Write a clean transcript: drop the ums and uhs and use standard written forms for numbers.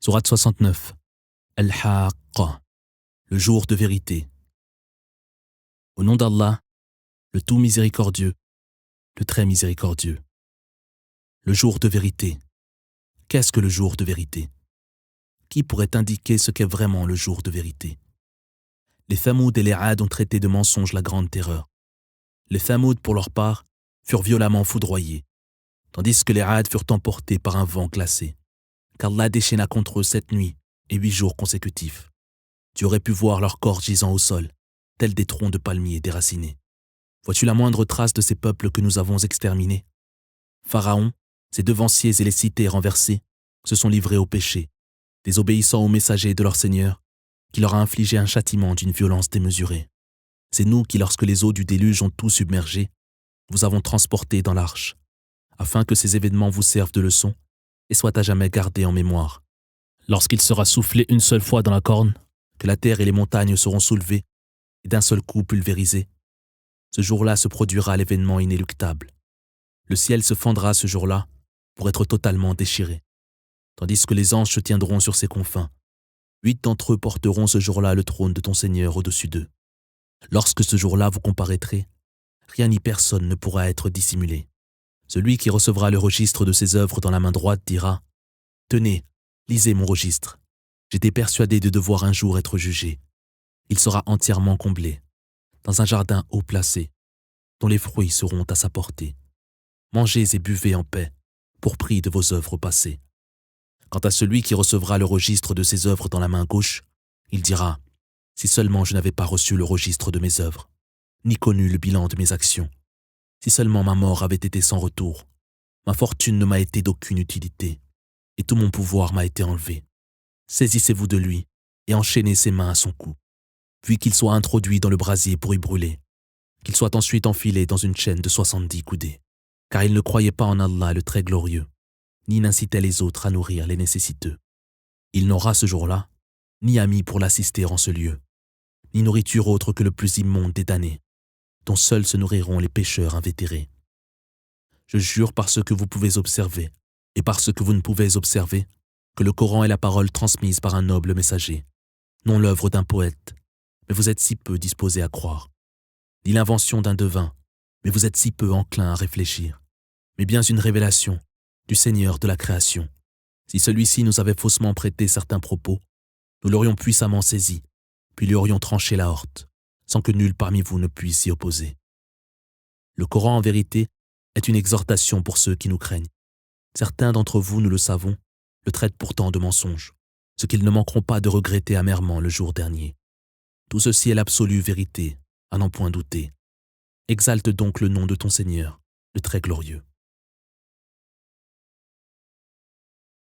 Sourate 69. Al-Haqqa, le jour de vérité. Au nom d'Allah, le tout miséricordieux, le très miséricordieux. Le jour de vérité. Qu'est-ce que le jour de vérité? Qui pourrait indiquer ce qu'est vraiment le jour de vérité? Les Thamoud et les Ad ont traité de mensonge la grande terreur. Les Thamoud, pour leur part, furent violemment foudroyés, tandis que les Ad furent emportés par un vent glacé. Qu'Allah déchaîna contre eux 7 nuits et 8 jours consécutifs. Tu aurais pu voir leurs corps gisant au sol, tels des troncs de palmiers déracinés. Vois-tu la moindre trace de ces peuples que nous avons exterminés? Pharaon, ses devanciers et les cités renversées se sont livrés au péché, désobéissant aux messagers de leur Seigneur, qui leur a infligé un châtiment d'une violence démesurée. C'est nous qui, lorsque les eaux du déluge ont tout submergé, vous avons transporté dans l'arche, afin que ces événements vous servent de leçon et soient à jamais gardés en mémoire. Lorsqu'il sera soufflé une seule fois dans la corne, que la terre et les montagnes seront soulevées et d'un seul coup pulvérisées, ce jour-là se produira l'événement inéluctable. Le ciel se fendra ce jour-là pour être totalement déchiré, tandis que les anges se tiendront sur ses confins. 8 d'entre eux porteront ce jour-là le trône de ton Seigneur au-dessus d'eux. Lorsque ce jour-là vous comparaîtrez, rien ni personne ne pourra être dissimulé. Celui qui recevra le registre de ses œuvres dans la main droite dira « Tenez, lisez mon registre. J'étais persuadé de devoir un jour être jugé. Il sera entièrement comblé, dans un jardin haut placé, dont les fruits seront à sa portée. Mangez et buvez en paix, pour prix de vos œuvres passées. Quant à celui qui recevra le registre de ses œuvres dans la main gauche, il dira « Si seulement je n'avais pas reçu le registre de mes œuvres, ni connu le bilan de mes actions. Si seulement ma mort avait été sans retour, ma fortune ne m'a été d'aucune utilité, et tout mon pouvoir m'a été enlevé. Saisissez-vous de lui et enchaînez ses mains à son cou, puis qu'il soit introduit dans le brasier pour y brûler, qu'il soit ensuite enfilé dans une chaîne de 70 coudées, car il ne croyait pas en Allah le très glorieux, ni n'incitait les autres à nourrir les nécessiteux. Il n'aura ce jour-là ni ami pour l'assister en ce lieu, ni nourriture autre que le plus immonde des damnés, dont seuls se nourriront les pécheurs invétérés. Je jure par ce que vous pouvez observer, et par ce que vous ne pouvez observer, que le Coran est la parole transmise par un noble messager, non l'œuvre d'un poète, mais vous êtes si peu disposés à croire, ni l'invention d'un devin, mais vous êtes si peu enclins à réfléchir, mais bien une révélation du Seigneur de la création. Si celui-ci nous avait faussement prêté certains propos, nous l'aurions puissamment saisi, puis lui aurions tranché la horte, sans que nul parmi vous ne puisse s'y opposer. Le Coran, en vérité, est une exhortation pour ceux qui nous craignent. Certains d'entre vous, nous le savons, le traitent pourtant de mensonge, ce qu'ils ne manqueront pas de regretter amèrement le jour dernier. Tout ceci est l'absolue vérité, à n'en point douter. Exalte donc le nom de ton Seigneur, le très glorieux.